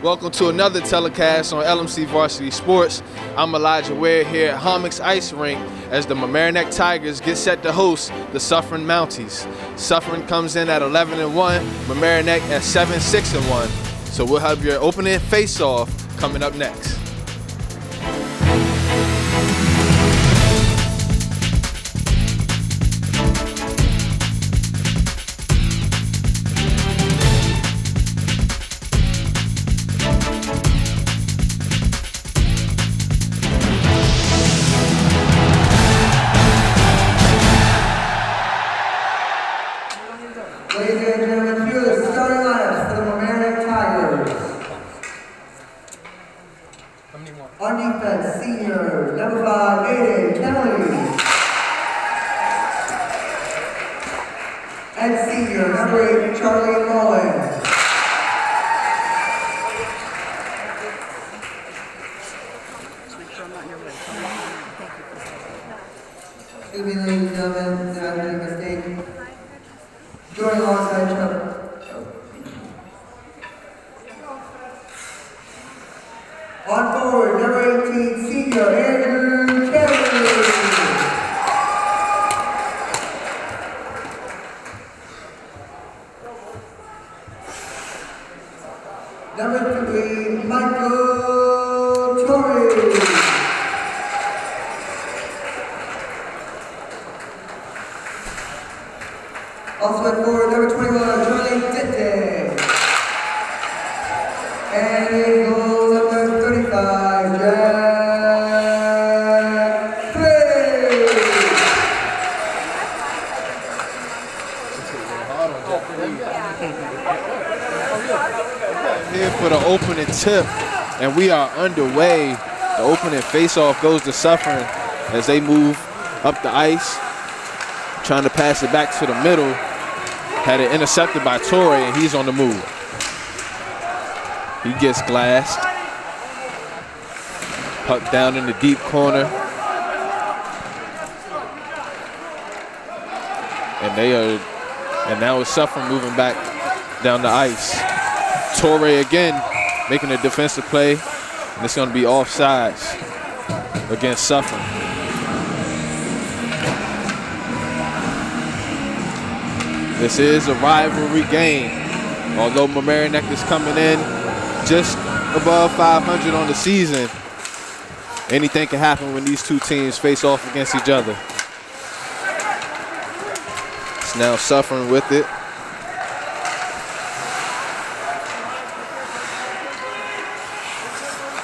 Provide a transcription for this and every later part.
Welcome to another telecast on LMC Varsity Sports. I'm Elijah Ware here at Homix Ice Rink as the Mamaroneck Tigers get set to host the Suffern Mounties. Suffern comes in at 11-1, Mamaroneck at 7-6-1. So we'll have your opening face-off coming up next. Ladies and gentlemen, here are the starting lineups for the Mamaroneck Tigers. On defense, senior, number 5, Aiden Kelly. And senior, number 8, Charlie Mullen. Excuse me, ladies and gentlemen, did I make a mistake? Joining alongside Chuck. On forward, number 18, senior Andrew Kelly. Number 3, Michael Torrey. Also at forward, number 21, Charlie Tente. And in goal, number 35, Jack Free. Here for the opening tip, and we are underway. The opening face-off goes to Suffern as they move up the ice, trying to pass it back to the middle. Had it intercepted by Torrey, and he's on the move. He gets glassed. Puck down in the deep corner. And now it's Suffern moving back down the ice. Torrey again making a defensive play, and it's going to be offsides against Suffern. This is a rivalry game. Although Mamaroneck is coming in just above 500 on the season, anything can happen when these two teams face off against each other. It's now Suffern with it.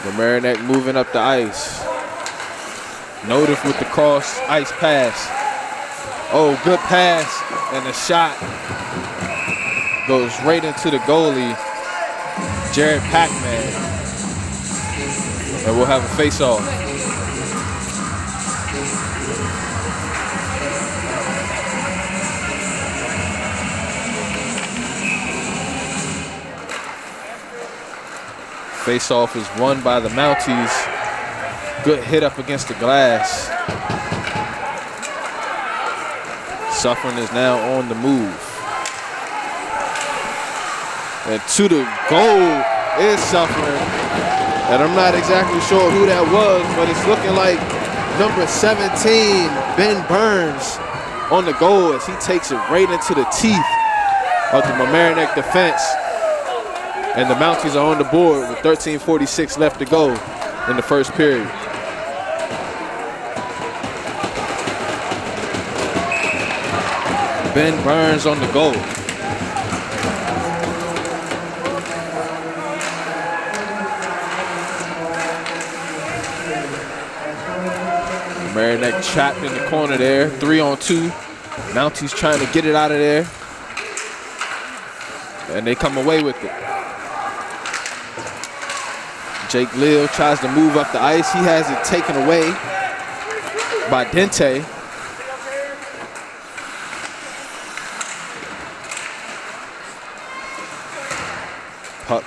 Mamaroneck moving up the ice. Notice with the cross ice pass. Oh, good pass. And the shot goes right into the goalie, Jared Pac-Man. And we'll have a face-off. Face-off is won by the Mounties. Good hit up against the glass. Suffern is now on the move. And to the goal is Suffern. And I'm not exactly sure who that was, but it's looking like number 17, Ben Burns, on the goal as he takes it right into the teeth of the Mamaroneck defense. And the Mounties are on the board with 13:46 left to go in the first period. Ben Burns on the goal. Mamaroneck trapped in the corner there, 3-on-2. Mounties trying to get it out of there. And they come away with it. Jake Lill tries to move up the ice. He has it taken away by Dente. Puck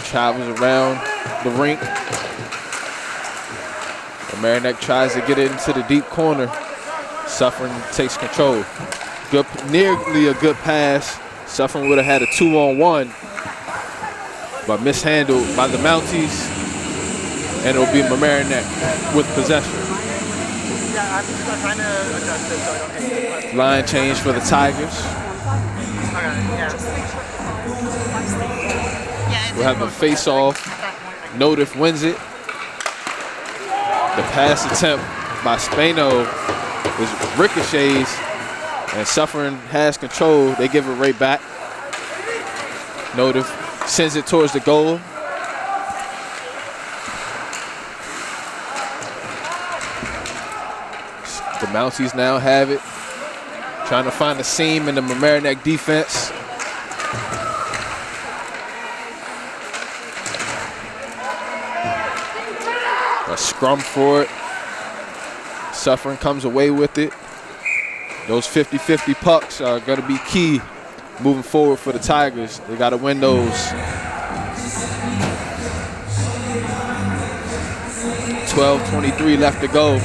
travels around the rink. Mamaroneck tries to get it into the deep corner. Suffern takes control. Nearly a good pass. Suffern would have had a 2-on-1. but mishandled by the Mounties, and it'll be Mamaroneck with possession. Yeah, I'm trying to adjust this so I don't hit the Line change for the Tigers. Okay, yeah. We'll have a face-off. Notif wins it. The pass attempt by Spano is ricochets, and Suffern has control. They give it right back. Notif sends it towards the goal. The Mounties now have it. Trying to find a seam in the Mamaroneck defense. A scrum for it. Suffern comes away with it. Those 50-50 pucks are going to be key moving forward for the Tigers. They got to win those. 12:23 left to go.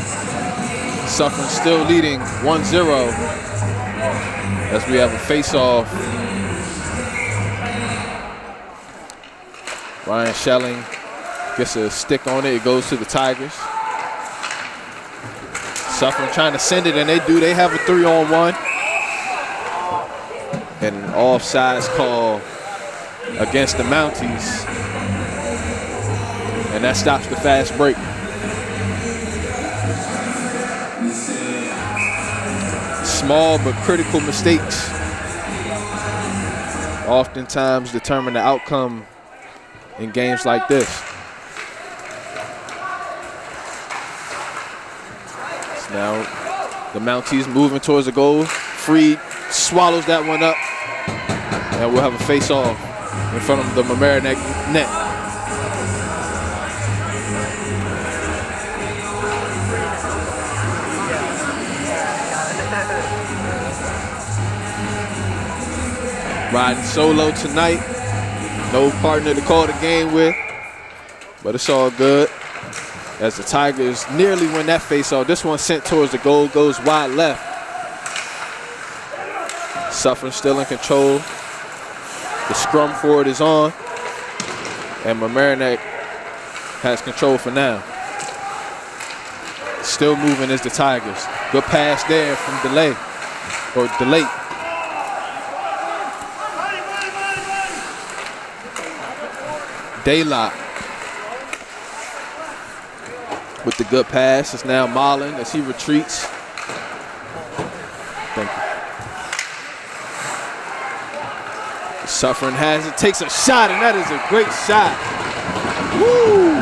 Suffern still leading 1-0 as we have a face-off. Ryan Schelling gets a stick on it. It goes to the Tigers. Suffern trying to send it, and they do. They have a 3-on-1. And an offsides call against the Mounties. And that stops the fast break. Small but critical mistakes oftentimes determine the outcome in games like this. So now the Mounties moving towards the goal. Freed swallows that one up, and we'll have a face-off in front of the Mamaroneck net. Riding solo tonight. No partner to call the game with, but it's all good. As the Tigers nearly win that face-off. This one sent towards the goal, goes wide left. Suffern still in control. The scrum for it is on, and Mamaroneck has control for now. Still moving is the Tigers. Good pass there from Delay, or Delate. Daylock with the good pass. It's now Marlin as he retreats. Thank you. Suffern has it, takes a shot, and that is a great shot. Woo!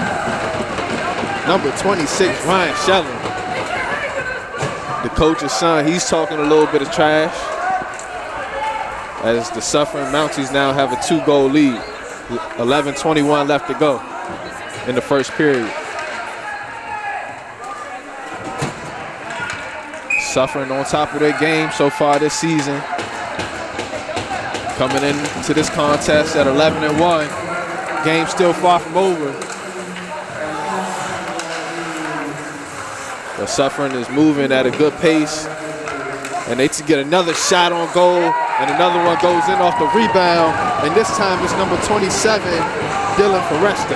Number 26, Ryan Schelling. The coach's son, he's talking a little bit of trash. As the Suffern Mounties now have a 2-goal lead. 11:21 left to go in the first period. Suffern on top of their game so far this season. Coming into this contest at 11-1. Game still far from over. But Suffern is moving at a good pace. And they get another shot on goal, and another one goes in off the rebound. And this time it's number 27, Dylan Forrester.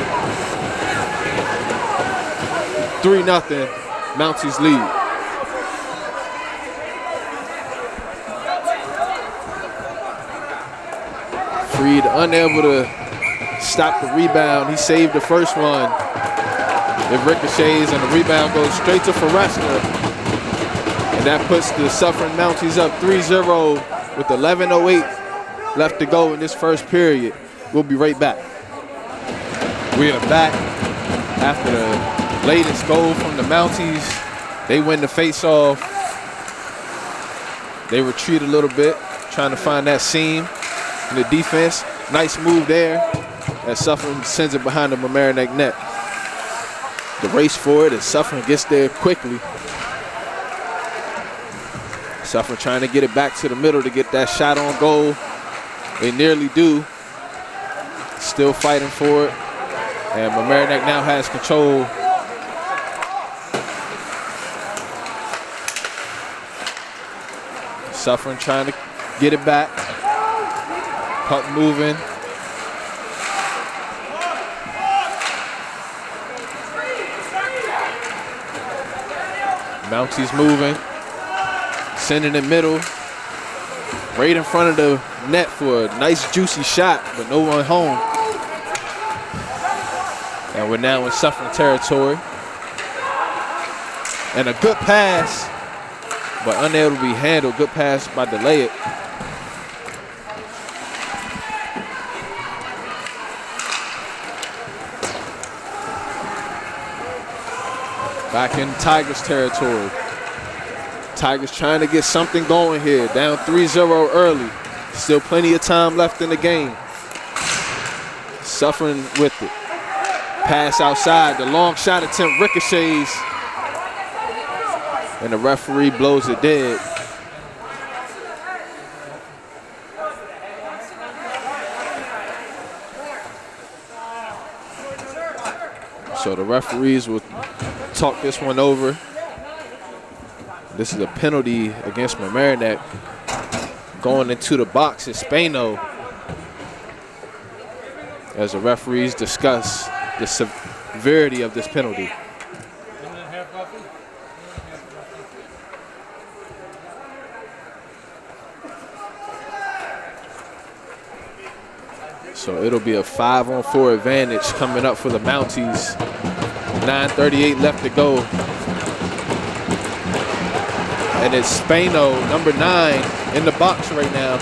3-0, Mounties lead. Freed unable to stop the rebound. He saved the first one. It ricochets, and the rebound goes straight to Forrester. And that puts the Suffern Mounties up 3-0 with 11:08 left to go in this first period. We'll be right back. We are back after the latest goal from the Mounties. They win the face-off. They retreat a little bit, trying to find that seam in the defense. Nice move there as Suffern sends it behind the Mamaroneck net. The race for it as Suffern gets there quickly. Suffern trying to get it back to the middle to get that shot on goal. They nearly do. Still fighting for it. And Mamaroneck now has control. Suffern trying to get it back. Puck moving. Mounties moving. Sending it middle. Right in front of the net for a nice juicy shot, but no one home. And we're now in Suffern territory. And a good pass, but unable to be handled. Good pass by Delay It. Back in Tigers territory. Tigers trying to get something going here. Down 3-0 early. Still plenty of time left in the game. Suffering with it. Pass outside. The long shot attempt ricochets. And the referee blows it dead. So the referees will talk this one over. This is a penalty against Mamaroneck. Going into the box is Spano. As the referees discuss the severity of this penalty. So it'll be a 5-on-4 advantage coming up for the Mounties. 9:38 left to go. And it's Spano, number 9, in the box right now.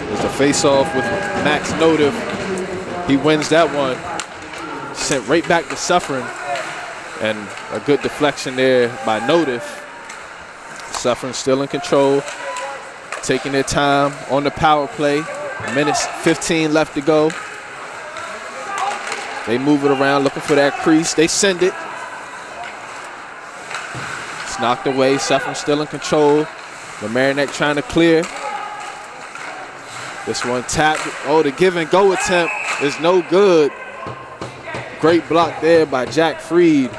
There's a face-off with Max Notif. He wins that one. Sent right back to Suffern. And a good deflection there by Notif. Suffern still in control. Taking their time on the power play. Minutes 15 left to go. They move it around looking for that crease. They send it. It's knocked away. Suffern still in control. Mamaroneck trying to clear. This one tapped. Oh, the give and go attempt is no good. Great block there by Jack Freed.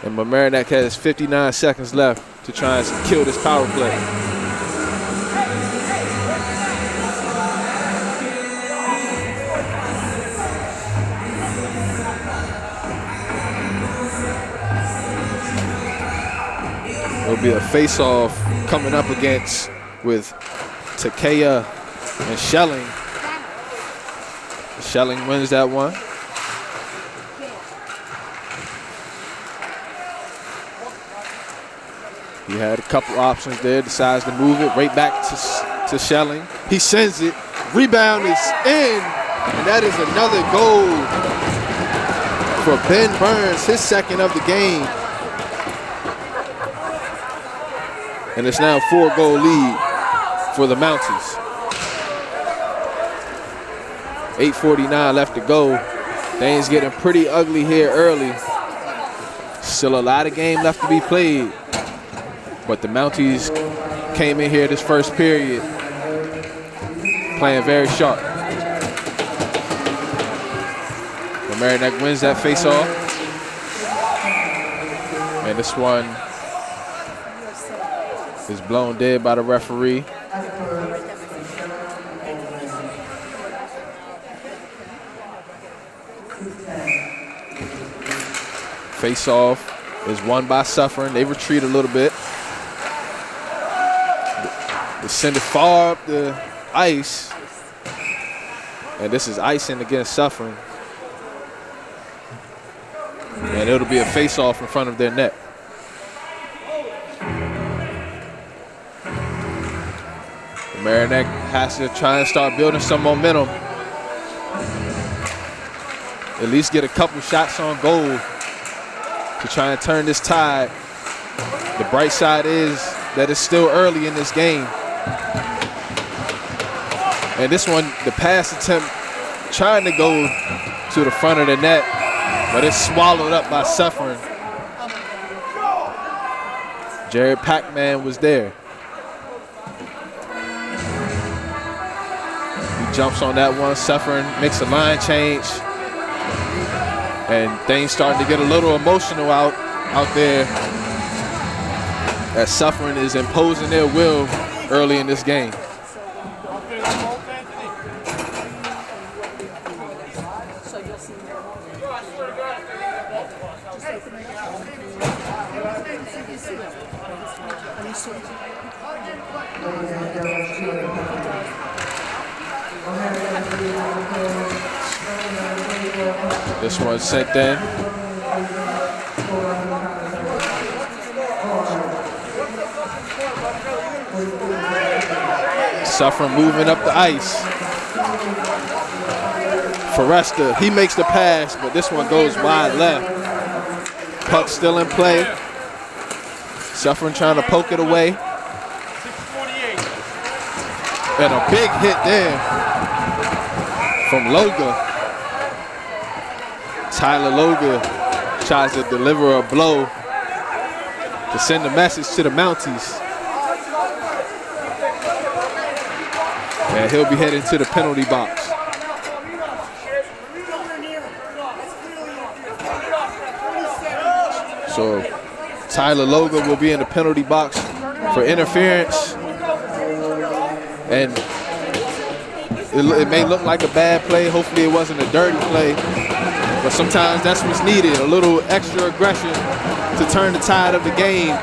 And Mamaroneck has 59 seconds left to try and kill this power play. It'll be a face-off coming up against with Takea and Schelling. Schelling wins that one. He had a couple options there, decides to move it right back to Schelling. He sends it, rebound is in, and that is another goal for Ben Burns, his second of the game. And it's now a 4-goal lead for the Mounties. 8:49 left to go. Things getting pretty ugly here early. Still a lot of game left to be played. But the Mounties came in here this first period playing very sharp. Mamaroneck wins that face-off. And this one is blown dead by the referee. Face-off is won by Suffern. They retreat a little bit. They send it far up the ice. And this is icing against Suffern. And it'll be a face-off in front of their net. Mamaroneck has to try and start building some momentum. At least get a couple shots on goal to try and turn this tide. The bright side is that it's still early in this game. And this one, the pass attempt, trying to go to the front of the net, but it's swallowed up by Suffern. Jared Pac-Man was there. He jumps on that one. Suffern makes a line change. And things starting to get a little emotional out there as Suffern is imposing their will early in this game. This one sent in. Suffern moving up the ice. Forrester, he makes the pass, but this one goes wide left. Puck still in play. Suffern trying to poke it away. And a big hit there from Loga. Tyler Loga tries to deliver a blow to send a message to the Mounties. And he'll be heading to the penalty box. So Tyler Loga will be in the penalty box for interference. And it may look like a bad play. Hopefully it wasn't a dirty play. But sometimes that's what's needed, a little extra aggression to turn the tide of the game.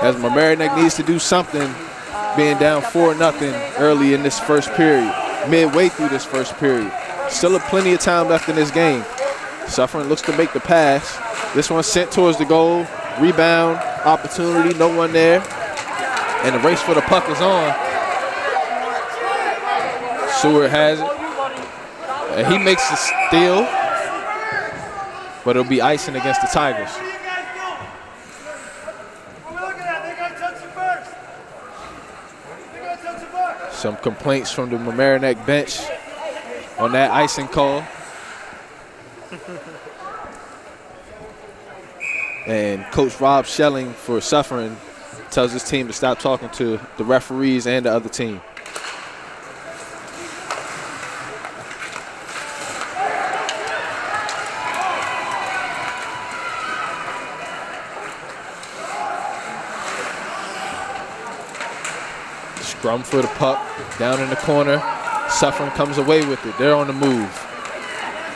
As Mamaroneck needs to do something, being down 4-0 early in this first period, midway through this first period. Still plenty of time left in this game. Suffern looks to make the pass. This one sent towards the goal. Rebound, opportunity, no one there. And the race for the puck is on. Seward has it. And he makes the steal. But it'll be icing against the Tigers. Some complaints from the Mamaroneck bench on that icing call. And Coach Rob Schelling for Suffern tells his team to stop talking to the referees and the other team. Scrum for the puck, down in the corner. Suffern comes away with it. They're on the move.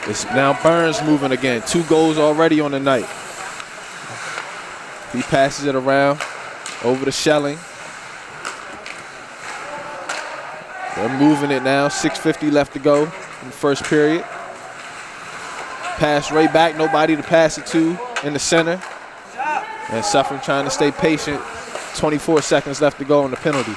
It's now Burns moving again. 2 goals already on the night. He passes it around over to Schelling. They're moving it now. 6:50 left to go in the first period. Pass right back. Nobody to pass it to in the center. And Suffern trying to stay patient. 24 seconds left to go on the penalty.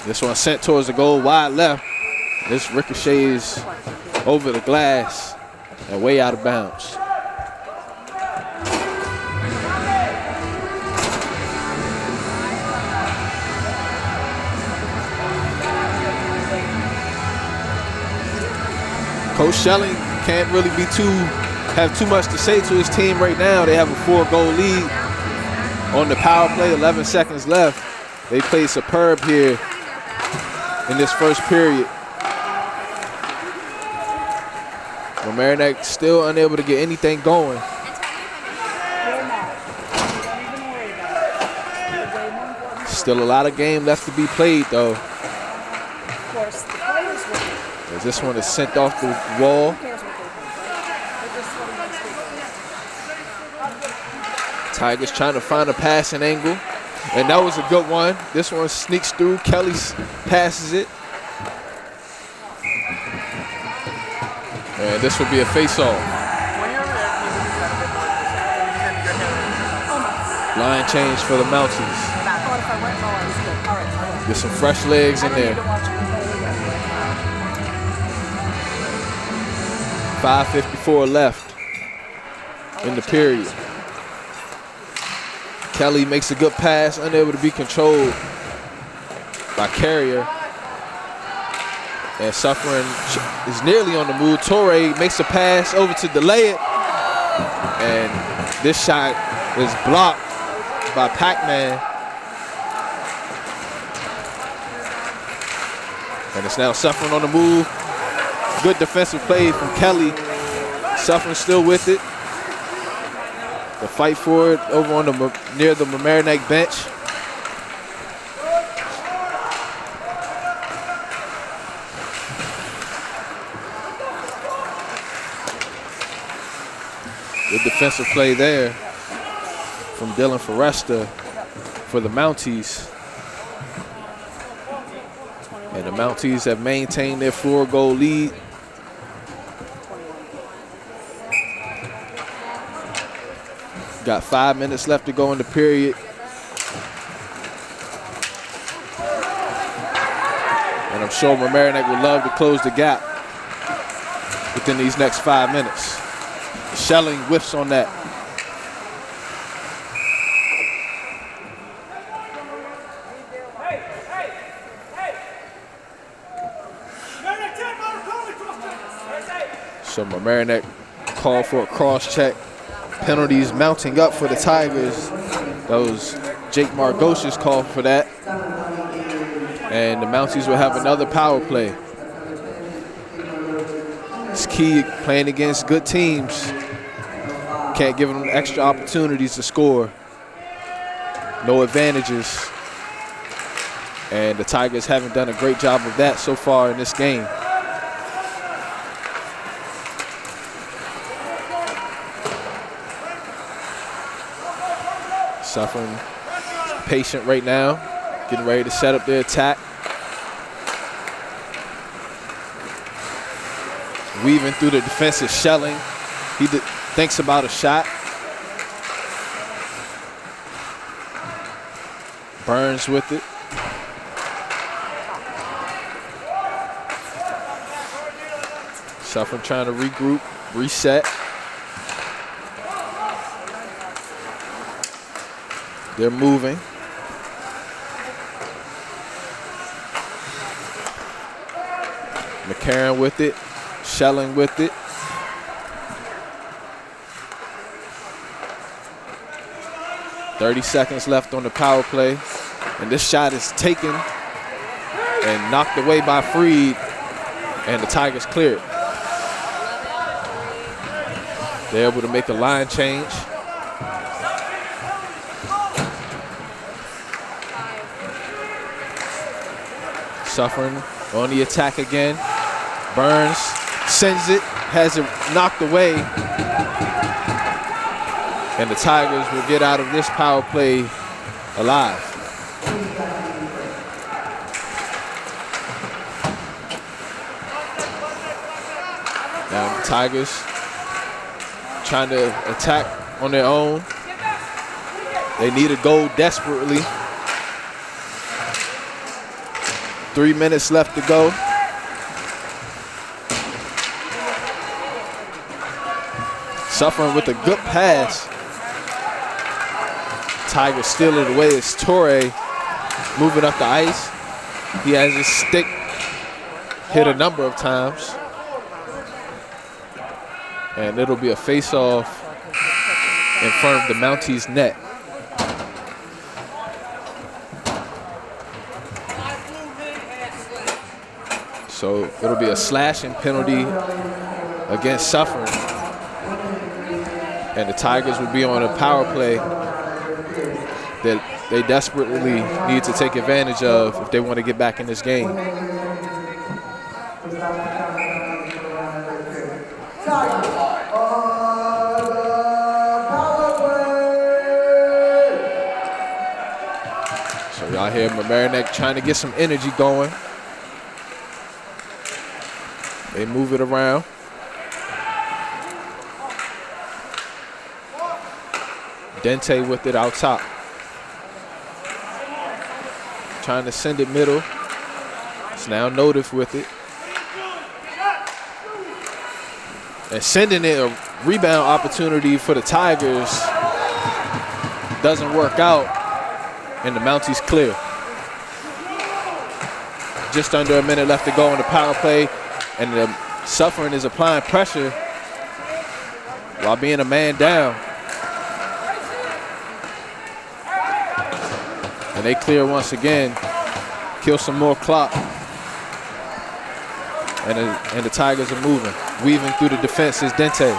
This one sent towards the goal, wide left. This ricochets over the glass and way out of bounds. Coach Schelling can't really have too much to say to his team right now. They have a 4-goal lead on the power play, 11 seconds left. They played superb here in this first period. Mamaroneck still unable to get anything going. Still a lot of game left to be played though. As this one is sent off the wall. Tigers trying to find a passing angle. And that was a good one. This one sneaks through. Kelly passes it. And this will be a face-off. Line change for the Mounties. Get some fresh legs in there. 5:54 left in the period. Kelly makes a good pass, unable to be controlled by Carrier. And Suffern is nearly on the move. Torre makes a pass over to delay it. And this shot is blocked by Pac-Man. And it's now Suffern on the move. Good defensive play from Kelly. Suffern still with it. The fight for it over on near the Mamaroneck bench. Good defensive play there from Dylan Forresta for the Mounties. And the Mounties have maintained their 4-goal lead. Got 5 minutes left to go in the period. And I'm sure Mamaroneck would love to close the gap within these next 5 minutes. Shelling whiffs on that. So Mamaroneck called for a cross check. Penalties mounting up for the Tigers. That was Jake Margosha's call for that. And the Mounties will have another power play. It's key playing against good teams. Can't give them extra opportunities to score. No advantages. And the Tigers haven't done a great job of that so far in this game. Suffern patient right now, getting ready to set up their attack. Weaving through the defensive Shelling. He thinks about a shot. Burns with it. Suffern trying to regroup, reset. They're moving. McCarron with it, Shelling with it. .30 seconds left on the power play. And this shot is taken and knocked away by Freed, and the Tigers clear it. They're able to make a line change. Suffern on the attack again. Burns sends it, has it knocked away. And the Tigers will get out of this power play alive. Now the Tigers trying to attack on their own. They need a goal desperately. 3 minutes left to go. Suffering with a good pass. Tigers steal it away as Torre moving up the ice. He has his stick hit a number of times. And it'll be a face-off in front of the Mounties net. So it'll be a slashing penalty against Suffern. And the Tigers will be on a power play that they desperately need to take advantage of if they want to get back in this game. So y'all hear Mamaroneck trying to get some energy going. They move it around. Dente with it out top. Trying to send it middle. It's now Notif with it. And sending it a rebound opportunity for the Tigers. Doesn't work out. And the Mounties clear. Just under a minute left to go on the power play. And the Suffern is applying pressure while being a man down. And they clear once again, kill some more clock. And the Tigers are moving. Weaving through the defense is Dente.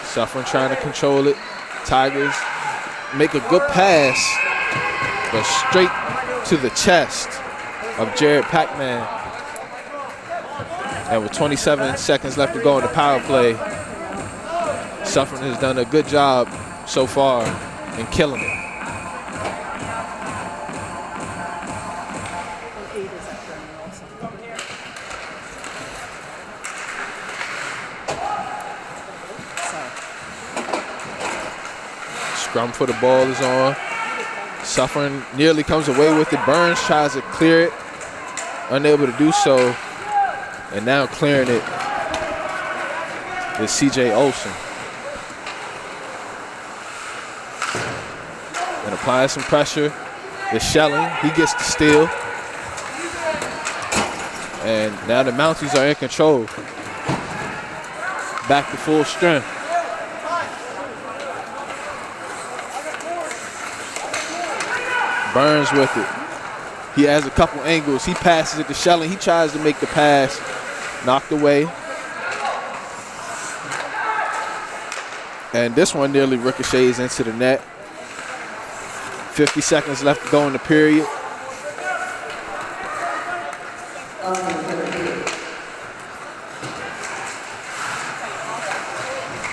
Suffern trying to control it. Tigers make a good pass, but straight to the chest of Jared Pac-Man. And with 27 seconds left to go in the power play, Suffern has done a good job so far in killing it. Scrum for the ball is on. Suffern nearly comes away with it. Burns tries to clear it, unable to do so. And now clearing it is C.J. Olsen. And applying some pressure is Shelling. He gets the steal. And now the Mounties are in control. Back to full strength. Burns with it. He has a couple angles. He passes it to Shelling. He tries to make the pass. Knocked away. And this one nearly ricochets into the net. 50 seconds left to go in the period.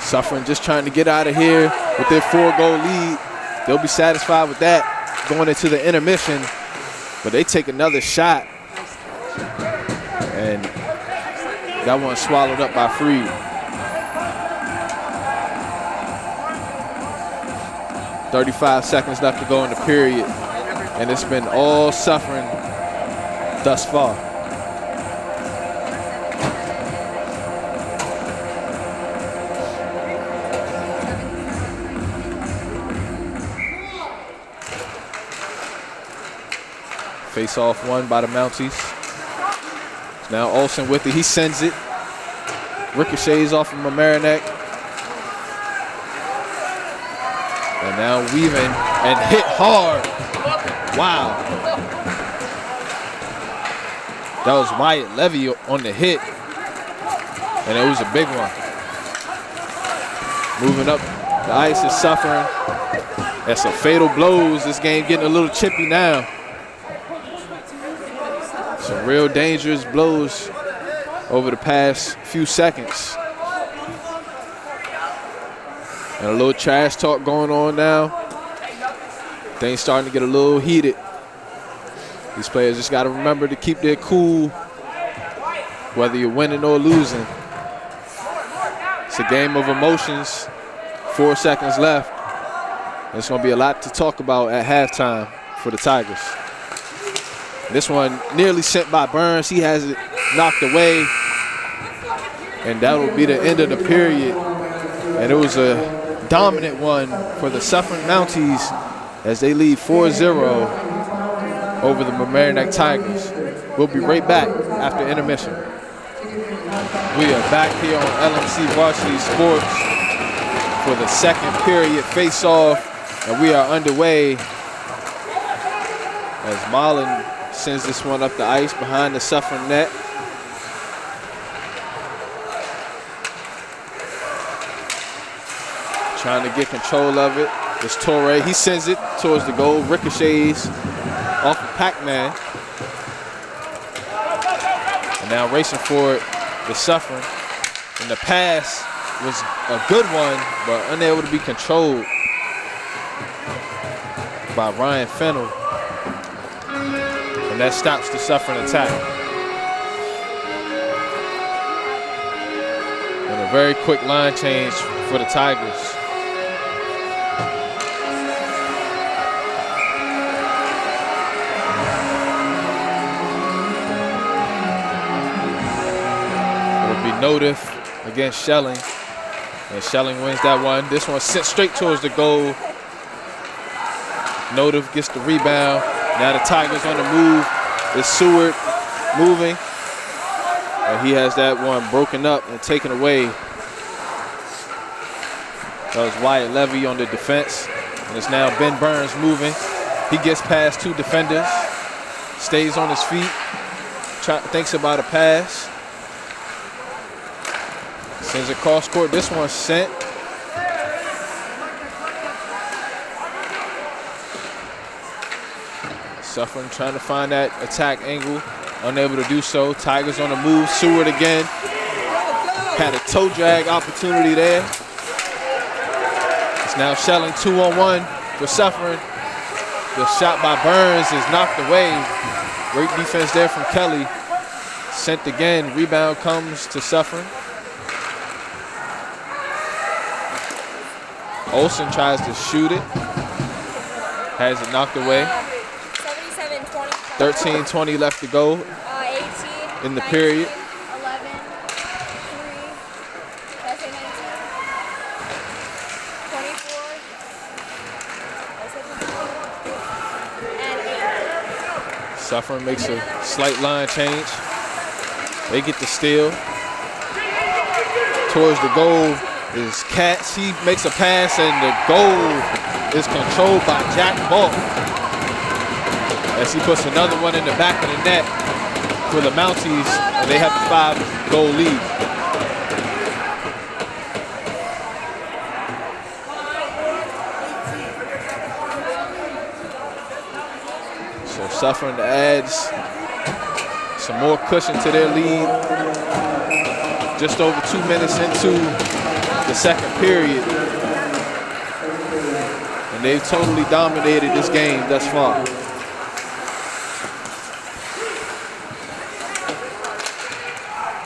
Suffern just trying to get out of here with their 4-goal lead. They'll be satisfied with that going into the intermission, but they take another shot. And that one swallowed up by Freed. 35 seconds left to go in the period, and it's been all Suffern thus far. Face off one by the Mounties. Now Olsen with it. He sends it. Ricochets off of Mamaroneck. And now weaving and hit hard. Wow. That was Wyatt Levy on the hit. And it was a big one. Moving up the ice is Suffern. That's some fatal blows. This game getting a little chippy now. Some real dangerous blows over the past few seconds. And a little trash talk going on now. Things starting to get a little heated. These players just got to remember to keep their cool, whether you're winning or losing. It's a game of emotions. 4 seconds left. There's going to be a lot to talk about at halftime for the Tigers. This one nearly sent by Burns. He has it knocked away. And that will be the end of the period. And it was a dominant one for the Suffern Mounties as they lead 4-0 over the Mamaroneck Tigers. We'll be right back after intermission. We are back here on LMC Varsity Sports for the second period face-off. And we are underway as Marlin sends this one up the ice behind the Suffern net. Trying to get control of it. It's Torre. He sends it towards the goal. Ricochets off of Pac-Man. And now racing for it is Suffern. And the pass was a good one, but unable to be controlled by Ryan Fennell. And that stops the Suffern attack. And a very quick line change for the Tigers. It'll be Notif against Shelling. And Shelling wins that one. This one sent straight towards the goal. Notif gets the rebound. Now the Tigers on the move. It's Seward moving. And he has that one broken up and taken away. That was Wyatt Levy on the defense. And it's now Ben Burns moving. He gets past 2 defenders. Stays on his feet. Thinks about a pass. Sends it cross court. This one's sent. Suffern trying to find that attack angle. unable to do so. Tigers on the move. Seward again. Had a toe drag opportunity there. It's now Shelling 2-on-1 for Suffern. The shot by Burns is knocked away. Great defense there from Kelly. Sent again. Rebound comes to Suffern. Olsen tries to shoot it. Has it knocked away. 13-20 left to go 18, in the 19, period. 11, 3, did I say 19? 24, I said 24, and 8. Suffern makes a slight line change. They get the steal. Towards the goal is Katz. He makes a pass, and the goal is controlled by Jack Bulk as he puts another one in the back of the net for the Mounties, and they have a 5-goal lead. So Suffern adds some more cushion to their lead. Just over 2 minutes into the second period. And they've totally dominated this game thus far.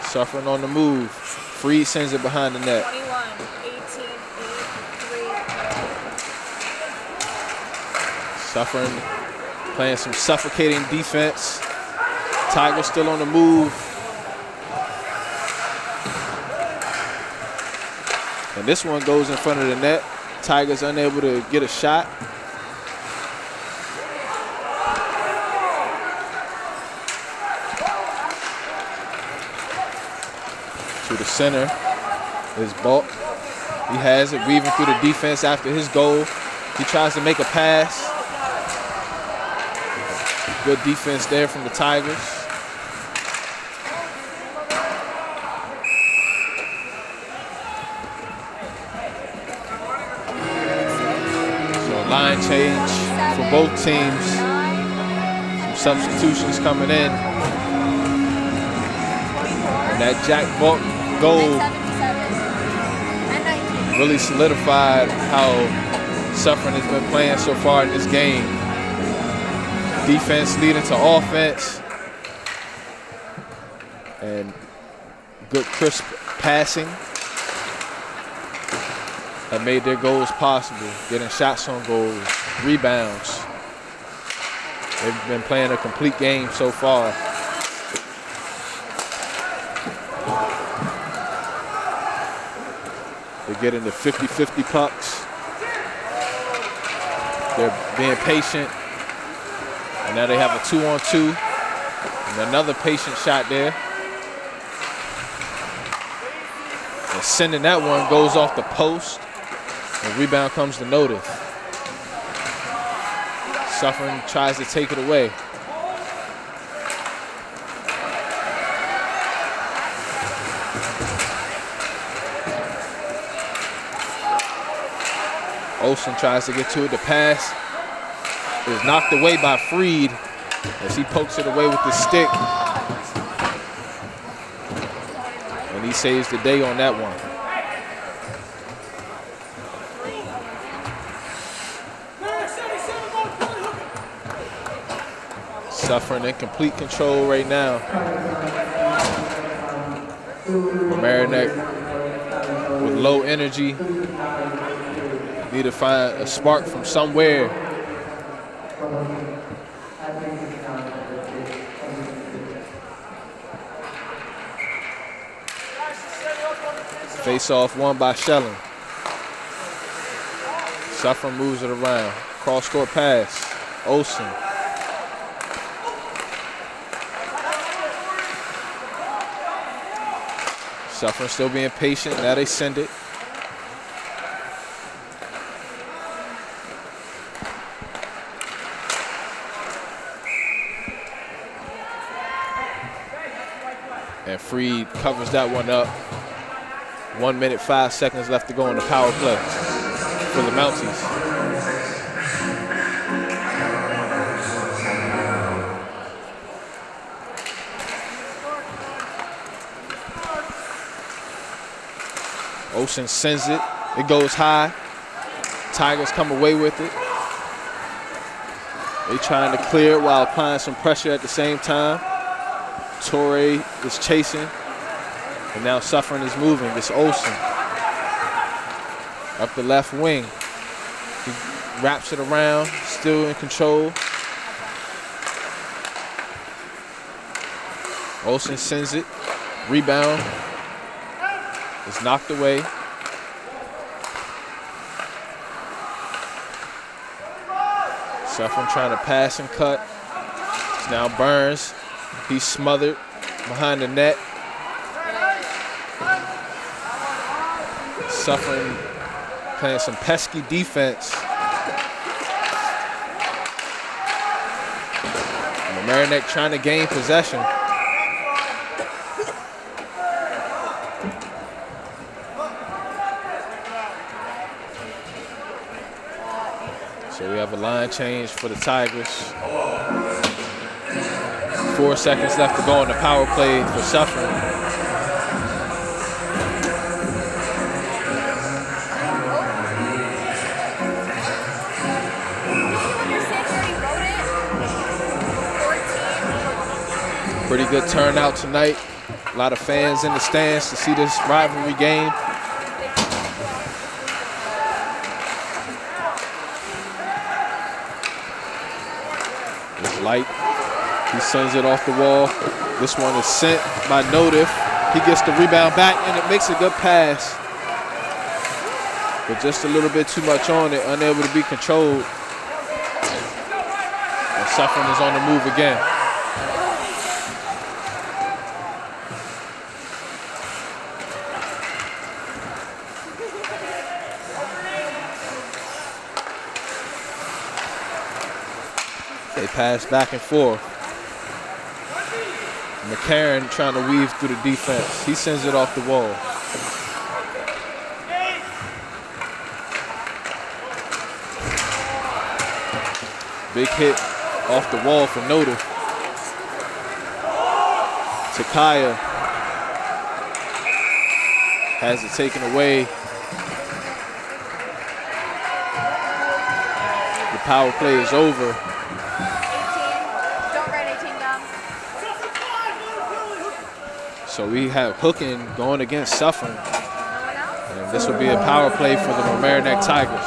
Suffern on the move. Freed sends it behind the net. 21, 18, 8, 3. Suffern playing some suffocating defense. Tigers still on the move. And this one goes in front of the net. Tigers unable to get a shot. To the center is Bulk. He has it, weaving through the defense after his goal. He tries to make a pass. Good defense there from the Tigers. So line change for both teams. Some substitutions coming in. And that Jack Bulk goal really solidified how Suffern has been playing so far in this game. Defense leading to offense, and good crisp passing have made their goals possible, getting shots on goals, rebounds. They've been playing a complete game so far. They're getting the 50-50 pucks. They're being patient. And now they have a 2-on-2. And another patient shot there. And sending that one goes off the post. And rebound comes to Notice. Suffern tries to take it away. Olsen tries to get to it. The pass is knocked away by Freed as he pokes it away with the stick. And he saves the day on that one. Suffering in complete control right now. Mamaroneck with low energy. Need to find a spark from somewhere. Face off won by Shelling. Suffern moves it around. Cross court pass. Olsen. Suffern still being patient. Now they send it. And Freed covers that one up. 1 minute, 5 seconds left to go in the power play for the Mounties. Ocean sends it. It goes high. Tigers come away with it. They trying to clear it while applying some pressure at the same time. Torrey is chasing. And now Suffern is moving. It's Olsen. Up the left wing. He wraps it around, still in control. Olsen sends it. Rebound. It's knocked away. Suffern trying to pass and cut. It's now Burns. He's smothered behind the net. Suffern playing some pesky defense. Mamaroneck trying to gain possession. So we have a line change for the Tigers. 4 seconds left to go on the power play for Suffern. Pretty good turnout tonight. A lot of fans in the stands to see this rivalry game. It's light. He sends it off the wall. This one is sent by Notif. He gets the rebound back and it makes a good pass. But just a little bit too much on it, unable to be controlled. And Suffern is on the move again. They pass back and forth. McCarron trying to weave through the defense. He sends it off the wall. Big hit off the wall for Notif. Takaya has it taken away. The power play is over. So we have Hooking going against Suffern. And this will be a power play for the Mamaroneck Tigers.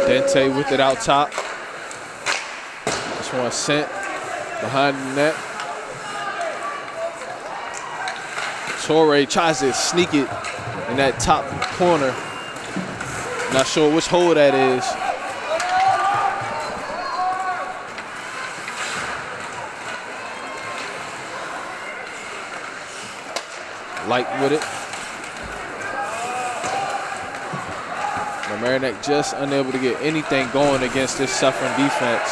Dente with it out top. This one sent behind the net. Torrey tries to sneak it in that top corner. Not sure which hole that is. Light with it. Mamaroneck just unable to get anything going against this Suffern defense.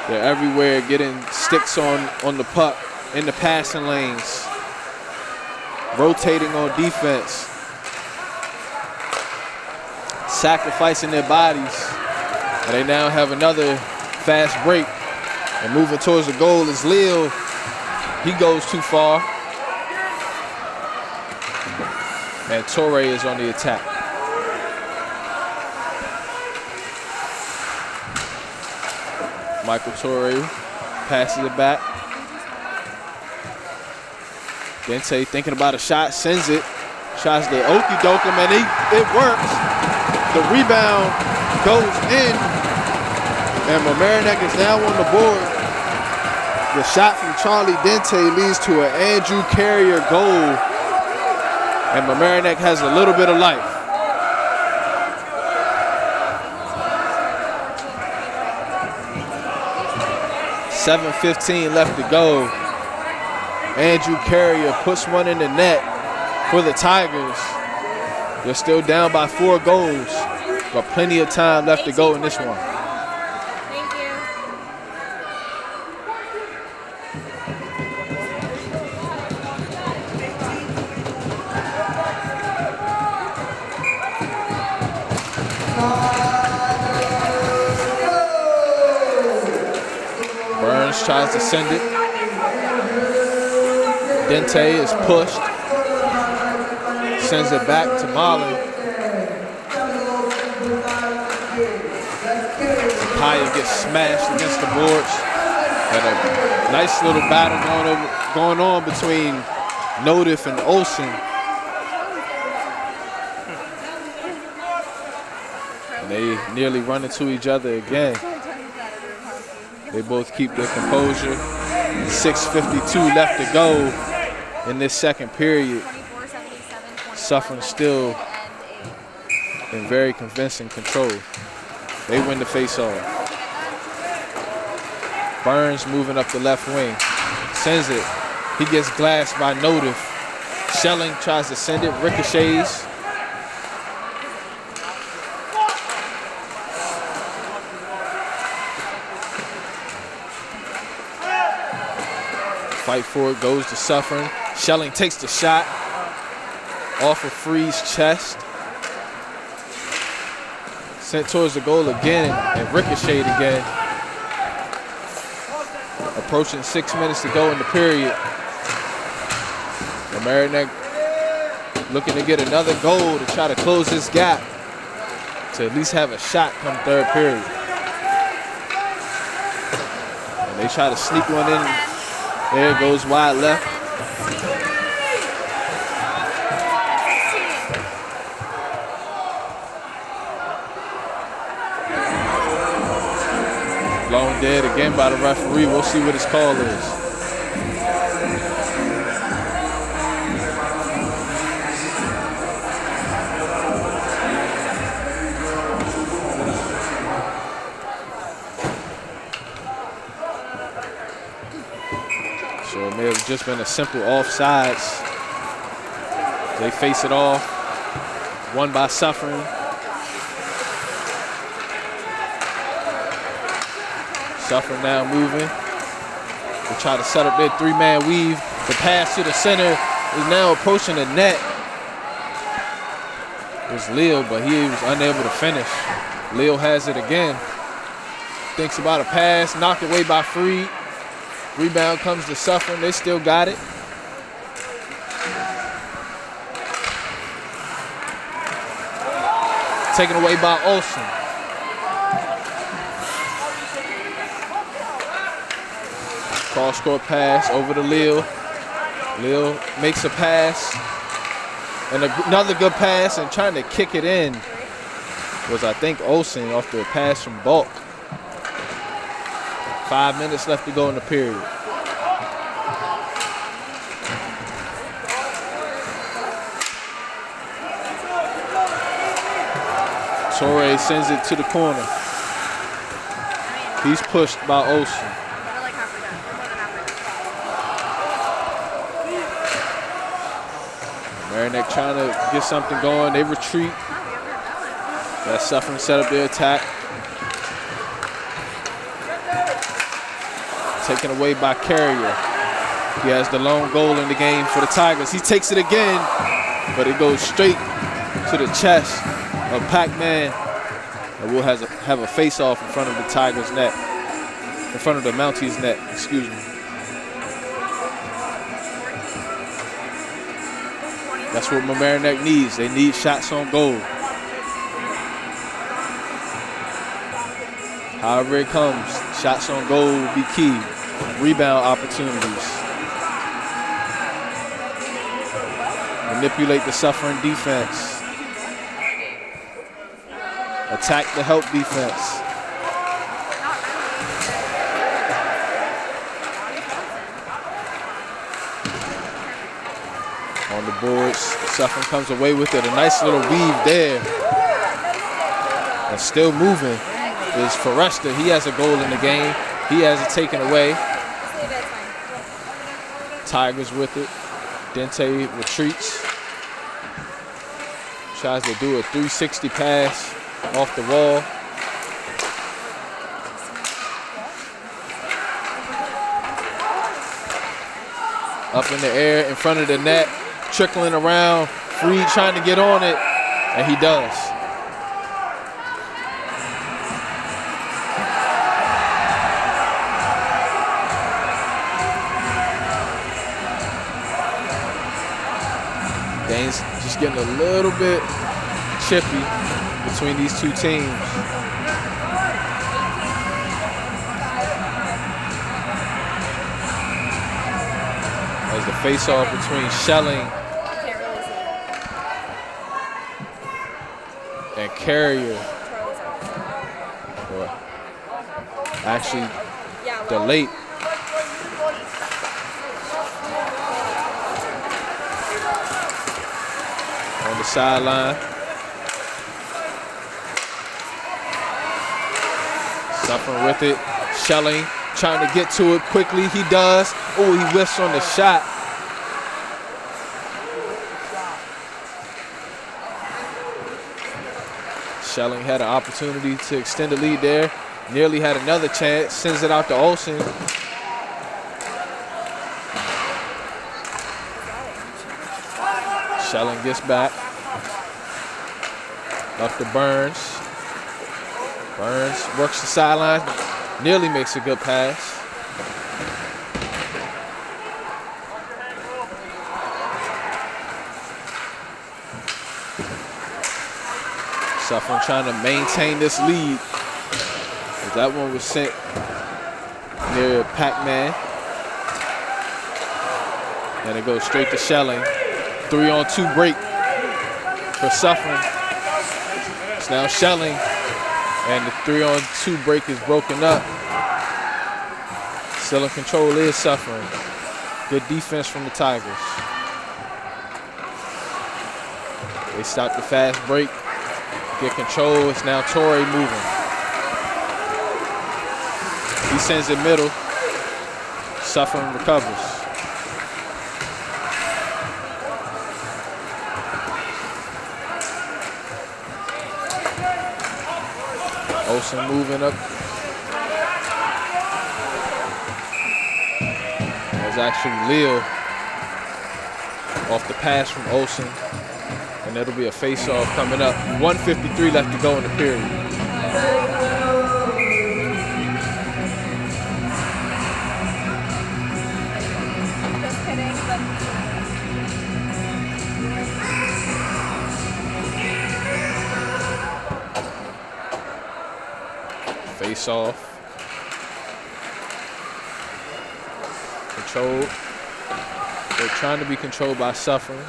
They're everywhere getting sticks on the puck in the passing lanes. Rotating on defense. Sacrificing their bodies. And they now have another fast break. And moving towards the goal is Lil. He goes too far. And Torrey is on the attack. Michael Torrey passes it back. Dente thinking about a shot, sends it. Shots the okey doke him, and it works. The rebound goes in, and Mamaroneck is now on the board. The shot from Charlie Dente leads to an Andrew Carrier goal, and Mamaroneck has a little bit of life. .7:15 left to go. Andrew Carrier puts one in the net for the Tigers. They're still down by 4 goals, but plenty of time left to go in this one. Thank you. tries to send it. Dente is pushed. Sends it back to Marlon. Paya gets smashed against the boards. And a nice little battle going on between Notif and Olsen. And they nearly run into each other again. They both keep their composure. 6:52 left to go in this second period. Suffern still in very convincing control. They win the face-off. Burns moving up the left wing. Sends it. He gets glassed by Notif. Schelling tries to send it. Ricochets. Fight for it, goes to Suffern. Schelling takes the shot off of Free's chest. Sent towards the goal again and ricocheted again. Approaching 6 minutes to go in the period. Mamaroneck looking to get another goal to try to close this gap to at least have a shot come third period. And they try to sneak one in. There it goes wide left. Blown dead again by the referee. We'll see what his call is. So it may have just been a simple offsides. They face it off. Won by Suffern. Suffern now moving. They try to set up their three-man weave. The pass to the center is now approaching the net. It was Leo, but he was unable to finish. Leo has it again. Thinks about a pass, knocked away by Freed. Rebound comes to Suffern. They still got it. Taken away by Olsen. Cross-court pass over to Leo. Leo makes a pass. And another good pass, and trying to kick it in was, I think, Olsen off the pass from Bulk. 5 minutes left to go in the period. Torre sends it to the corner. He's pushed by Olsen. Mamaroneck trying to get something going. They retreat. That Suffern set up their attack. Taken away by Carrier. He has the lone goal in the game for the Tigers. He takes it again, but it goes straight to the chest of Pac-Man. And we'll have a face-off in front of the Tigers' net. In front of the Mounties' net, excuse me. That's what Mamaroneck needs. They need shots on goal. However it comes, shots on goal will be key. Rebound opportunities. Manipulate the Suffern defense. Attack the help defense. On the boards, Suffern comes away with it. A nice little weave there. And still moving is Forrester. He has a goal in the game. He has it taken away. Tigers with it. Dente retreats. Tries to do a 360 pass off the wall. Up in the air in front of the net. Trickling around. Freed trying to get on it. And he does. Games just getting a little bit chippy between these two teams. As the face-off between Schelling and Carrier. Or actually, the late. On the sideline. Suffern with it. Schelling trying to get to it quickly. He does. Oh, he whiffs on the shot. Schelling had an opportunity to extend the lead there. Nearly had another chance. Sends it out to Olsen. Schelling gets back. Up to Burns. Burns works the sideline. Nearly makes a good pass. Suffern trying to maintain this lead. That one was sent near Pac-Man. And it goes straight to Schelling. 3-on-2 break for Suffern. It's now Schelling. And the 3-on-2 break is broken up. Still in control is Suffern. Good defense from the Tigers. They stop the fast break. Get control. It's now Torrey moving. He sends it middle. Suffern recovers. Olsen moving up. There's actually Leo off the pass from Olsen. And it'll be a face-off coming up. 1:53 left to go in the period. Face off. Controlled. They're trying to be controlled by Suffern.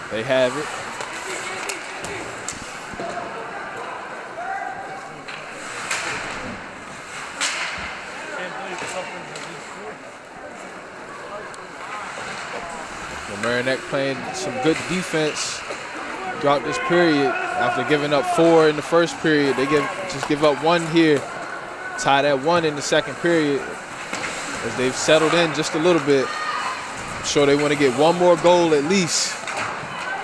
They have it. Mamaroneck playing some good defense throughout this period. After giving up 4 in the first period, they just give up 1 here. Tied at 1 in the second period. As they've settled in just a little bit. I'm sure they want to get 1 more goal at least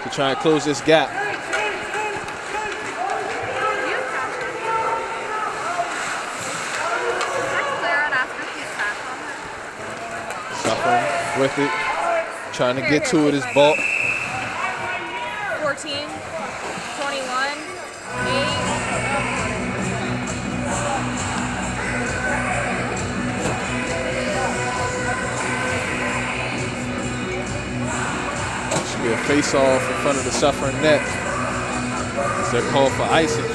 to try and close this gap. Suffern with it. Trying to get to it is Bulk. 14, 21, 8. Should be a face-off in front of the Suffern net. As they're called for icing.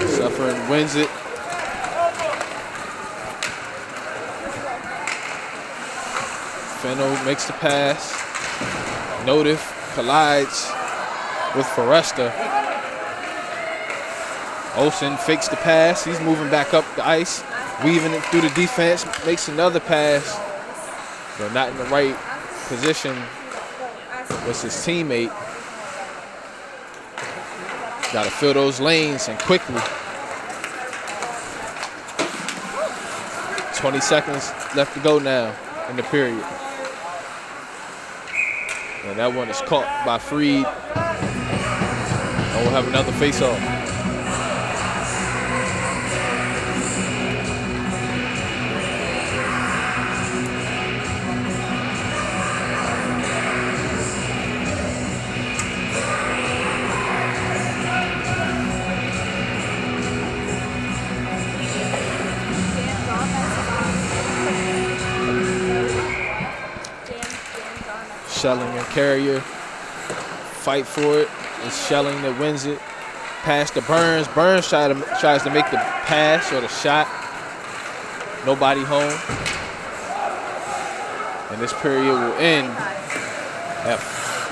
Suffern wins it. Fenno makes the pass. Notif collides with Foresta. Olsen fakes the pass. He's moving back up the ice, weaving it through the defense, makes another pass, but not in the right position with his teammate. Got to fill those lanes and quickly. 20 seconds left to go now in the period. And that one is caught by Freed. And we'll have another face-off. Shelling and Carrier fight for it. It's Shelling that wins it. Pass to Burns. Burns tries to make the pass or the shot. Nobody home. And this period will end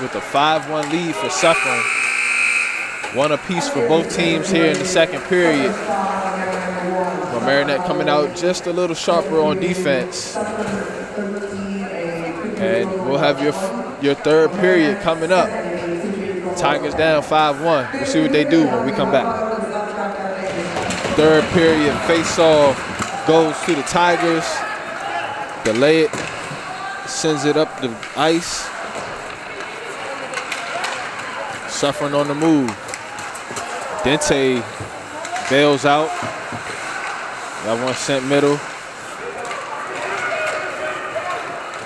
with a 5-1 lead for Suffern. One apiece for both teams here in the second period. Mamaroneck coming out just a little sharper on defense. And we'll have your third period coming up. Tigers down 5-1. We'll see what they do when we come back. Third period face-off goes to the Tigers. Delay it. Sends it up the ice. Suffering on the move. Dente bails out. That one sent middle.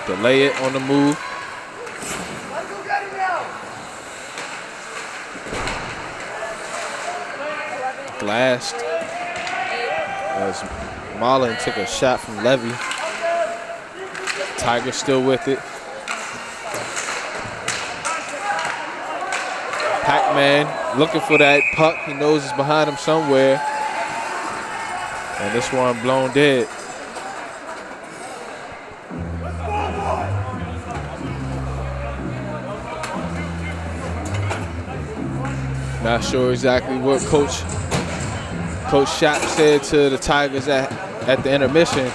Delay it on the move. Glassed as Marlin took a shot from Levy. Tiger still with it. Pac-Man looking for that puck. He knows it's behind him somewhere. And this one blown dead. Not sure exactly what Coach Schaap said to the Tigers at the intermission.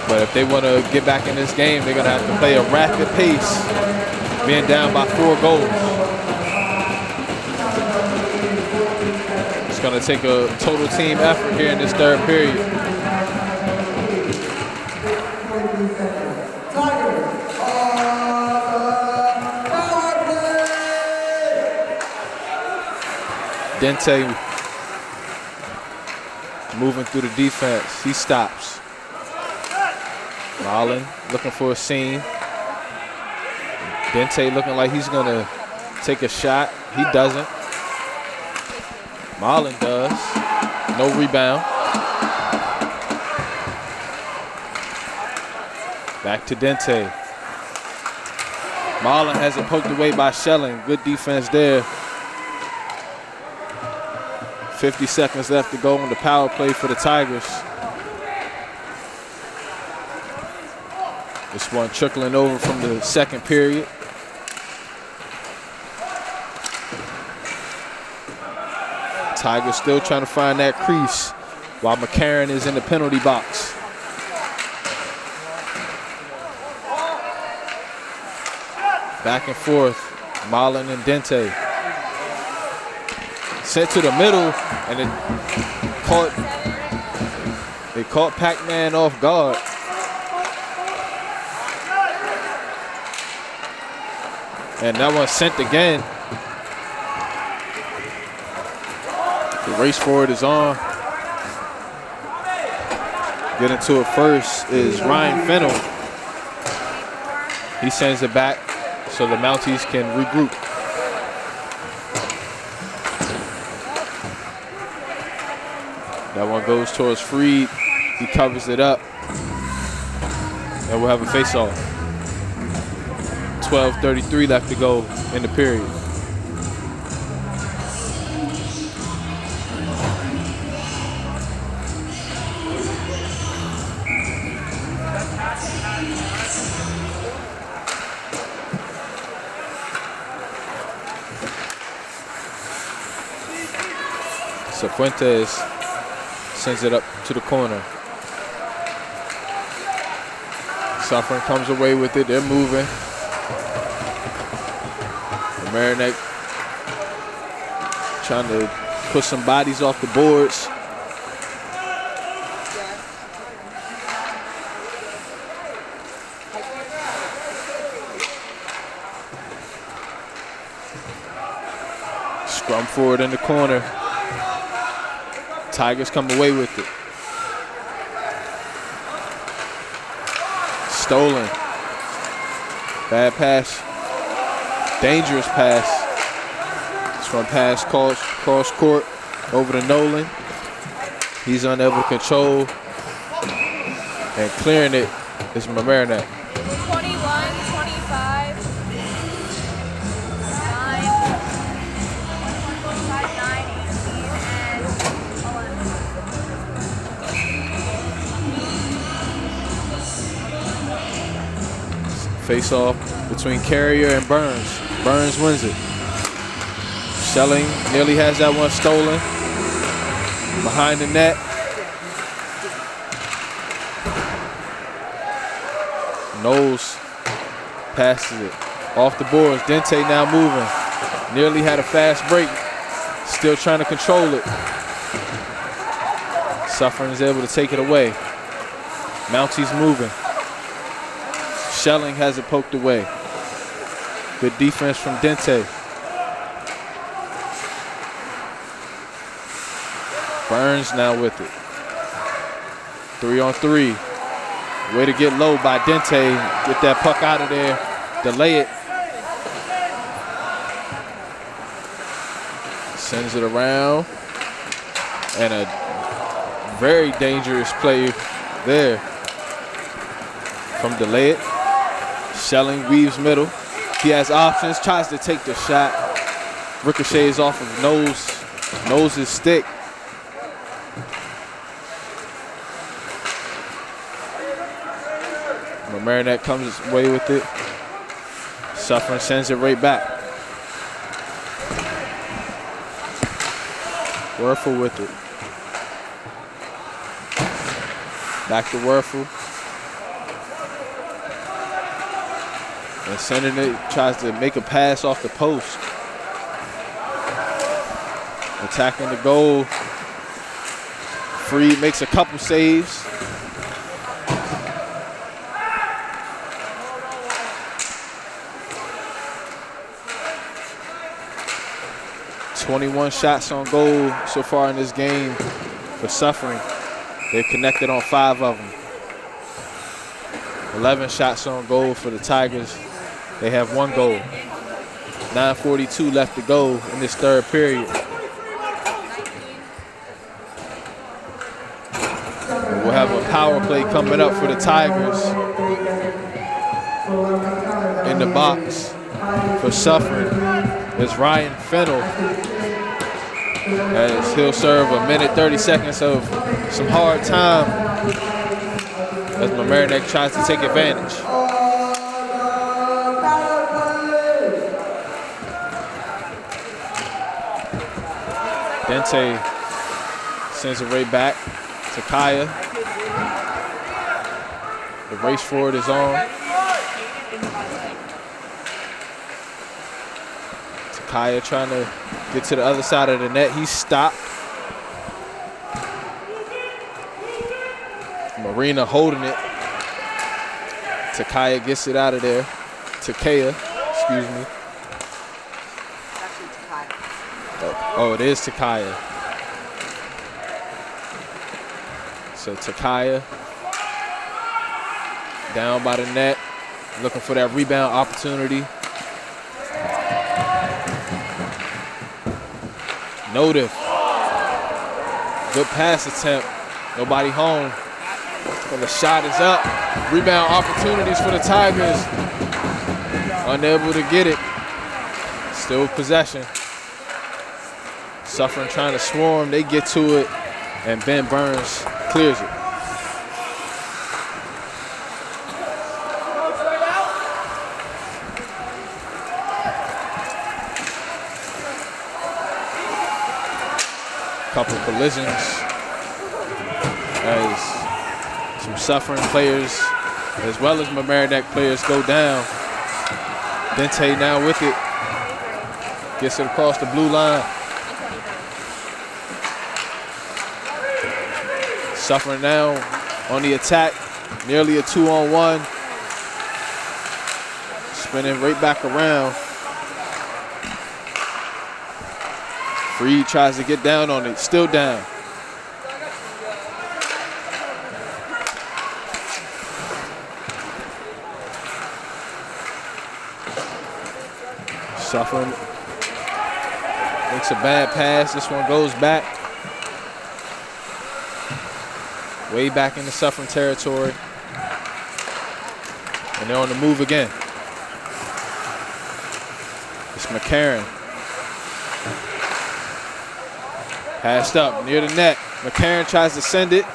But if they want to get back in this game, they're going to have to play a rapid pace, being down by 4 goals. It's going to take a total team effort here in this third period. Dente moving through the defense. He stops. Marlin looking for a seam. Dente looking like he's going to take a shot. He doesn't. Marlin does. No rebound. Back to Dente. Marlin has it poked away by Shelling. Good defense there. 50 seconds left to go on the power play for the Tigers. This one trickling over from the second period. Tigers still trying to find that crease while McCarron is in the penalty box. Back and forth, Marlin and Dente. Sent to the middle, and it caught Pac-Man off guard. And that one sent again. The race for it is on. Getting to it first is Ryan Fennell. He sends it back so the Mounties can regroup. That one goes towards Freed. He covers it up. And we'll have a face-off. 12:33 left to go in the period. Fuentes sends it up to the corner. Suffern comes away with it. They're moving. Mamaroneck trying to put some bodies off the boards. Scrum forward in the corner. Tigers come away with it. Stolen. Bad pass. Dangerous pass. This one pass cross court over to Nolan. He's unable to control. And clearing it is Mamaroneck. 21 Face off between Carrier and Burns. Burns wins it. Schelling nearly has that one stolen. Behind the net. Knowles passes it off the boards. Dente now moving. Nearly had a fast break. Still trying to control it. Suffern is able to take it away. Mountie's moving. Schelling has it poked away. Good defense from Dente. Burns now with it. 3-on-3. Way to get low by Dente. Get that puck out of there. Delay it. Sends it around. And a very dangerous play there from Delay it. Schelling weaves middle. He has options. Tries to take the shot. Ricochets off of Knowles' stick. Mamaroneck comes away with it. Suffern sends it right back. Werfel with it. Back to Werfel. And sending it, tries to make a pass off the post. Attacking the goal. Freed makes a couple saves. .21 shots on goal so far in this game for Suffern. They've connected on 5 of them. 11 shots on goal for the Tigers. They have 1 goal. 9:42 left to go in this third period. We'll have a power play coming up for the Tigers. In the box for Suffern is Ryan Fennell. As he'll serve a minute 30 seconds of some hard time as Mamaroneck tries to take advantage. Dente sends it right back to Kaya. The race for it is on. Kaya trying to get to the other side of the net. He's stopped. Marina holding it. Takaya gets it out of there. Takaya, excuse me. Oh, it is Takaya. So Takaya down by the net, looking for that rebound opportunity. Notif. Good pass attempt. Nobody home. And the shot is up. Rebound opportunities for the Tigers. Unable to get it. Still with possession. Suffern trying to swarm. They get to it. And Ben Burns clears it. Couple collisions as some Suffern players as well as Mamaroneck players go down. Dente now with it. Gets it across the blue line. Suffern now on the attack. Nearly a 2-on-1. Spinning right back around. Freed tries to get down on it, still down. Suffern makes a bad pass. This one goes back. Way back into Suffern territory. And they're on the move again. It's McCarron. Passed up near the net. McCarron tries to send it.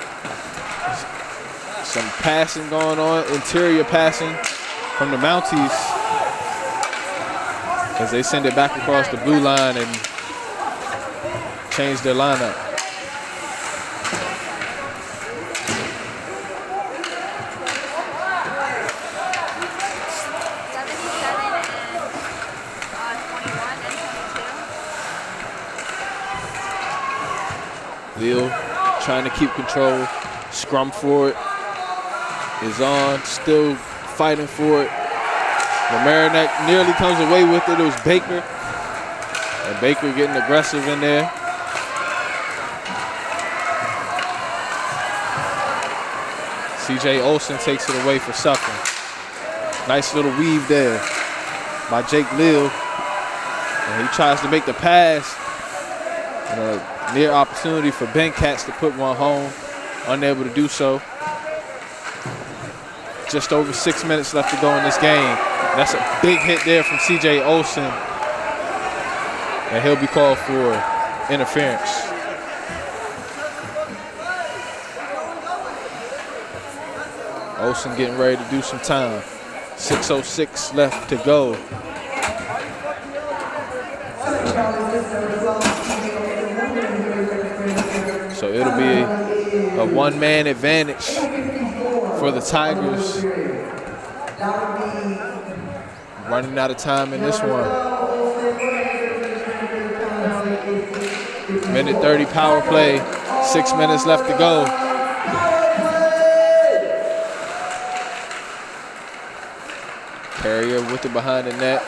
Some passing going on, interior passing. from the Mounties as they send it back across the blue line and change their lineup. Leo trying to keep control. Scrum for it is on, still fighting for it. Mamaroneck nearly comes away with it. It was Baker. And Baker getting aggressive in there. CJ Olsen takes it away for Suffern. Nice little weave there by Jake Lill. And he tries to make the pass. And a near opportunity for Ben Katz to put one home. Unable to do so. Just over 6 minutes left to go in this game. That's a big hit there from CJ Olsen. And he'll be called for interference. Olsen getting ready to do some time. 6:06 left to go. So it'll be a one-man advantage for the Tigers. Running out of time in this one. Minute 30 power play. 6 minutes left to go. Carrier with it behind the net.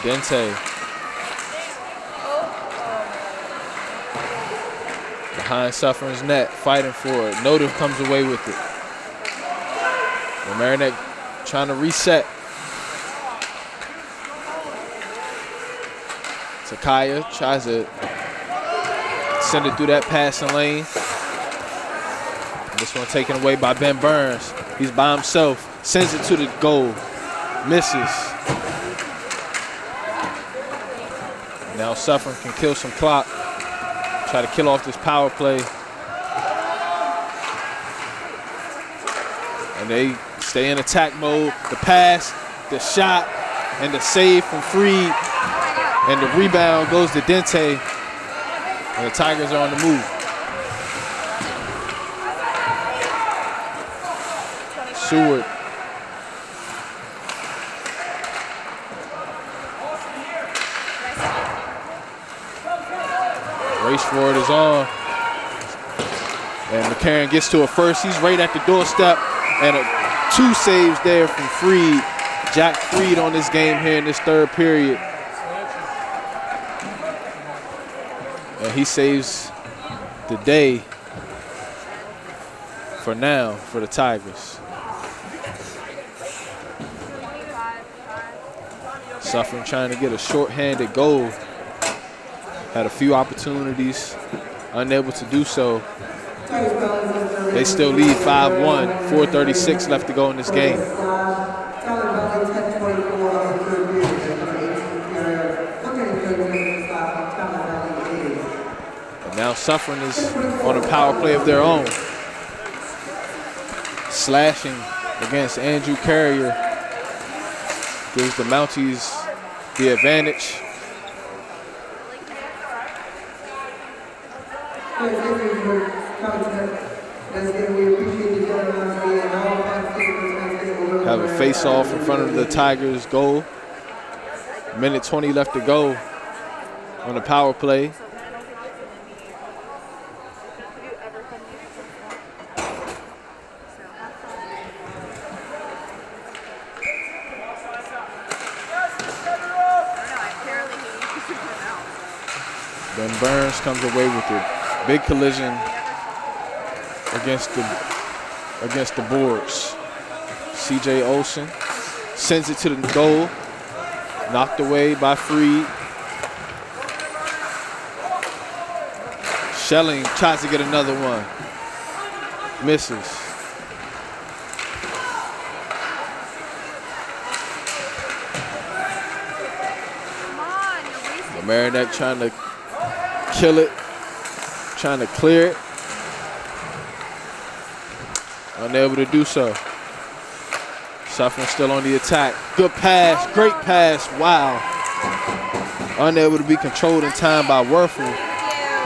Dente. Behind Suffern's net, fighting for it. Notive comes away with it. Mamaroneck trying to reset. Takaya tries to send it through that passing lane. This one taken away by Ben Burns. He's by himself. Sends it to the goal. Misses. Now Suffern can kill some clock. Try to kill off this power play. And they stay in attack mode. The pass, the shot, and the save from Freed. And the rebound goes to Dente. And the Tigers are on the move. Seward. Race for it is on. And McCarron gets to it first. He's right at the doorstep. And two saves there from Freed. Jack Freed on this game here in this third period. And he saves the day for now for the Tigers. Suffern trying to get a short-handed goal. Had a few opportunities, unable to do so. They still lead 5-1, 4:36 left to go in this game. And now Suffern is on a power play of their own. Slashing against Andrew Carrier gives the Mounties the advantage. Have a face-off in front of the Tigers' goal. Minute 20 left to go on the power play. Ben Burns comes away with it. Big collision against the boards. CJ Olsen sends it to the goal. Knocked away by Freed. Schelling tries to get another one. Misses. Mamaroneck trying to kill it. Trying to clear it. Unable to do so. Suffern still on the attack. Good pass, great pass, wow. Unable to be controlled in time by Werfel,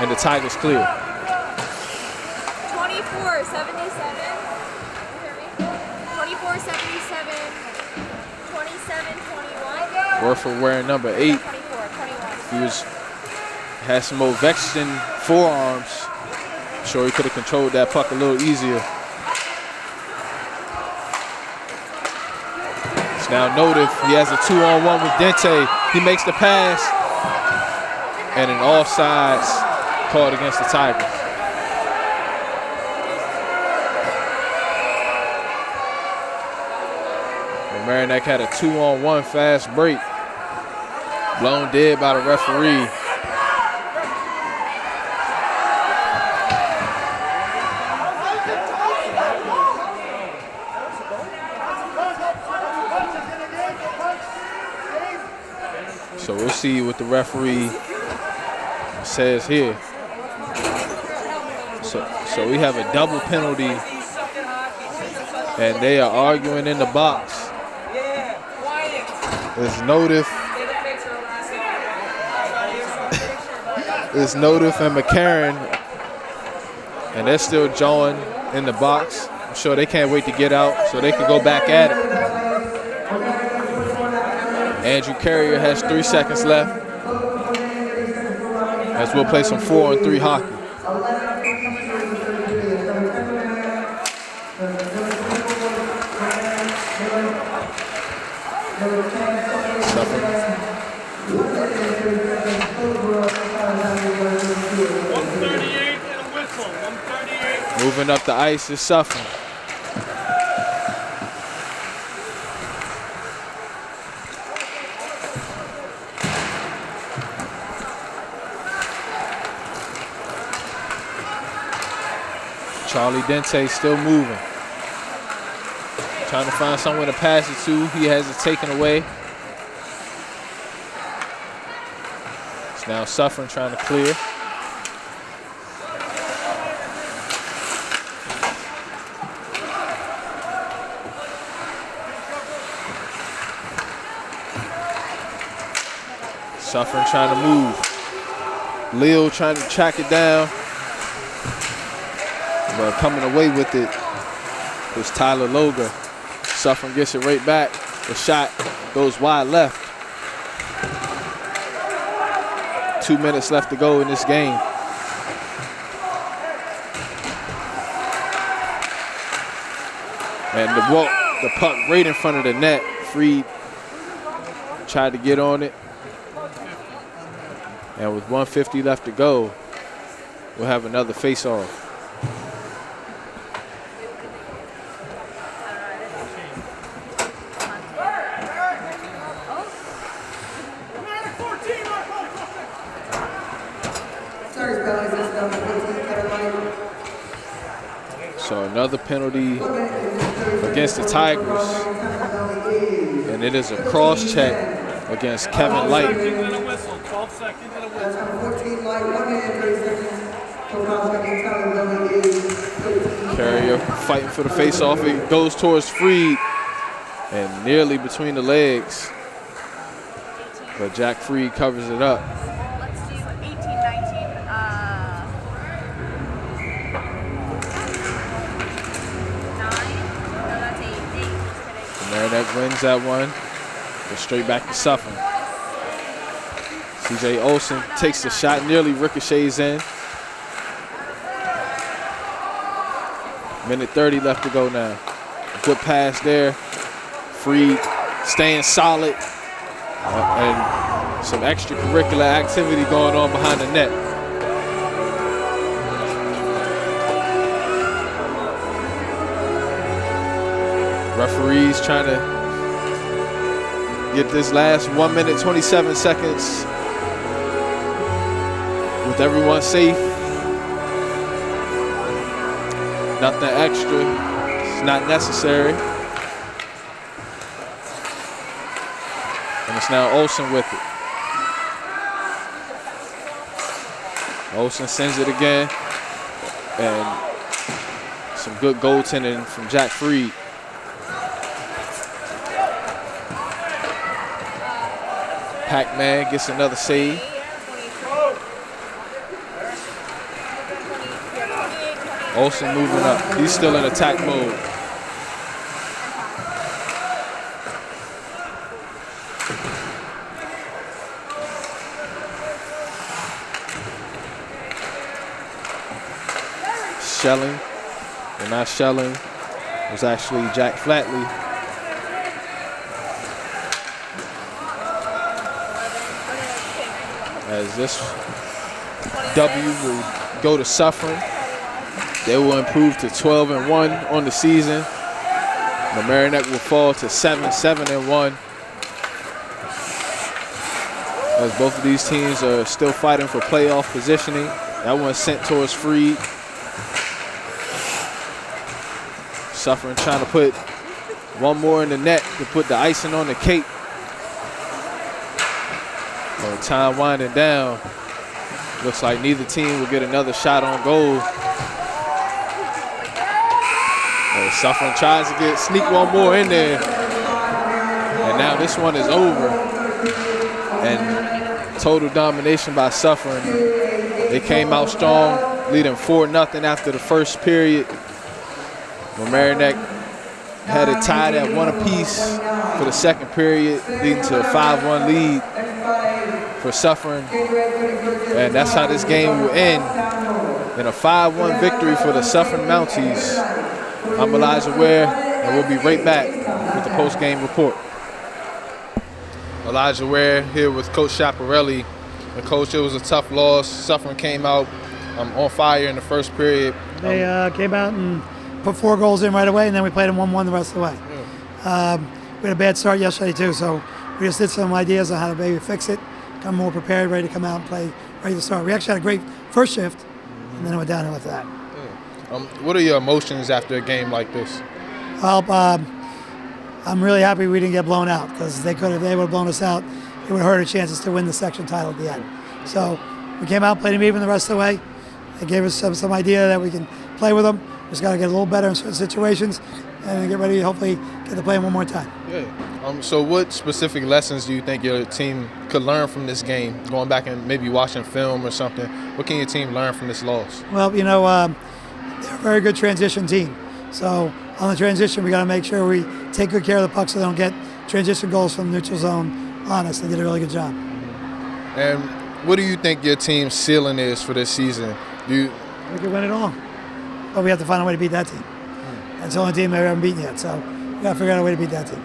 and the Tigers clear. 24-77. 24-77. 27-21. Werfel wearing number 8. 24, 21. He had some Ovechkin forearms. I'm sure he could have controlled that puck a little easier. It's now Notif. He has a 2-on-1 with Dente. He makes the pass. And an offsides called against the Tigers. Mamaroneck had a 2-on-1 fast break. Blown dead by the referee. So we'll see what the referee says here. So we have a double penalty, and they are arguing in the box. It's Notif. It's Notif and McCarron, and they're still jawing in the box. I'm sure they can't wait to get out so they can go back at it. Andrew Carrier has 3 seconds left, as we'll play some 4-on-3 hockey. Suffern. 138 and a whistle. 138. Moving up the ice is Suffern. Charlie Dente still moving. Trying to find someone to pass it to. He has it taken away. It's now Suffern trying to clear. Suffern trying to move. Leo trying to track it down. But coming away with it was Tyler Loga. Suffern gets it right back. The shot goes wide left. 2 minutes left to go in this game. And the puck right in front of the net. Freed tried to get on it. And with 1:50 left to go, we'll have another face-off. So another penalty against the Tigers. And it is a cross-check against Kevin Light. Carrier fighting for the face-off. It goes towards Freed and nearly between the legs. But Jack Freed covers it up. Let's do 18-19. Mamaroneck wins that one. Goes straight back to Suffern. CJ Olsen takes the shot, nearly ricochets in. Minute 30 left to go now. Good pass there. Freed staying solid. And some extracurricular activity going on behind the net. Referees trying to get this last 1 minute, 27 seconds with everyone safe. Nothing extra. It's not necessary. And it's now Olsen with it. Olsen sends it again. And some good goaltending from Jack Freed. Pac-Man gets another save. Olsen moving up. He's still in attack mode. Shelling. They're not shelling. It was actually Jack Flatley. As this W will go to Suffern. They will improve to 12-1 on the season. Mamaroneck will fall to 7-1. As both of these teams are still fighting for playoff positioning. That one sent towards Freed. Suffern trying to put one more in the net to put the icing on the cake. Well, time winding down. Looks like neither team will get another shot on goal. Suffern tries to sneak one more in there. And now this one is over. And total domination by Suffern. They came out strong, leading 4-0 after the first period. Mamaroneck had it tied at 1 apiece for the second period, leading to a 5-1 lead for Suffern. And that's how this game will end, in a 5-1 victory for the Suffern Mounties. I'm Elijah Ware, and we'll be right back with the post-game report. Elijah Ware here with Coach Chaparelli. And Coach, it was a tough loss. Suffern came out on fire in the first period. They came out and put 4 goals in right away, and then we played them 1-1 the rest of the way. Yeah. We had a bad start yesterday too, so we just did some ideas on how to maybe fix it, come more prepared, ready to come out and play, ready to start. We actually had a great first shift, and then it went downhill after that. Yeah. What are your emotions after a game like this? Well, I'm really happy we didn't get blown out, because if they would have blown us out, it would have hurt our chances to win the section title at the end. So we came out, played them even the rest of the way. They gave us some idea that we can play with them. Just got to get a little better in certain situations and get ready to hopefully get to play one more time. Yeah. So what specific lessons do you think your team could learn from this game, going back and maybe watching film or something? What can your team learn from this loss? Well, you know, they're a very good transition team. So on the transition, we got to make sure we take good care of the puck so they don't get transition goals from neutral zone on us. They did a really good job. And what do you think your team's ceiling is for this season? We could win it all. But we have to find a way to beat that team. That's the only team they haven't beaten yet, so we got to figure out a way to beat that team.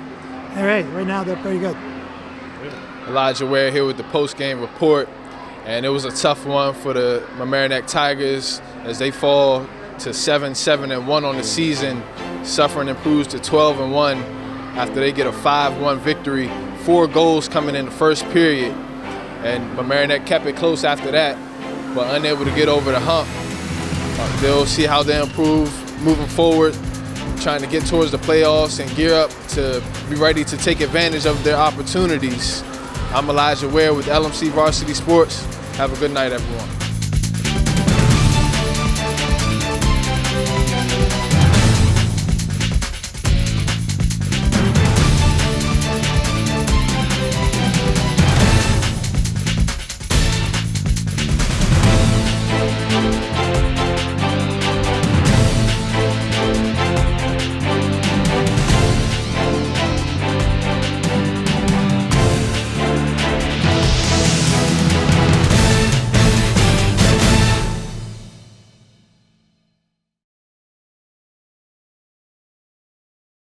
All right, right now they're pretty good. Elijah Ware here with the post-game report, and it was a tough one for the Mamaroneck Tigers as they fall to 7-1 on the season. Suffern improves to 12-1 after they get a 5-1 victory. 4 goals coming in the first period, and Mamaroneck kept it close after that, but unable to get over the hump. They'll see how they improve moving forward, trying to get towards the playoffs and gear up to be ready to take advantage of their opportunities. I'm Elijah Ware with LMC Varsity Sports. Have a good night, everyone.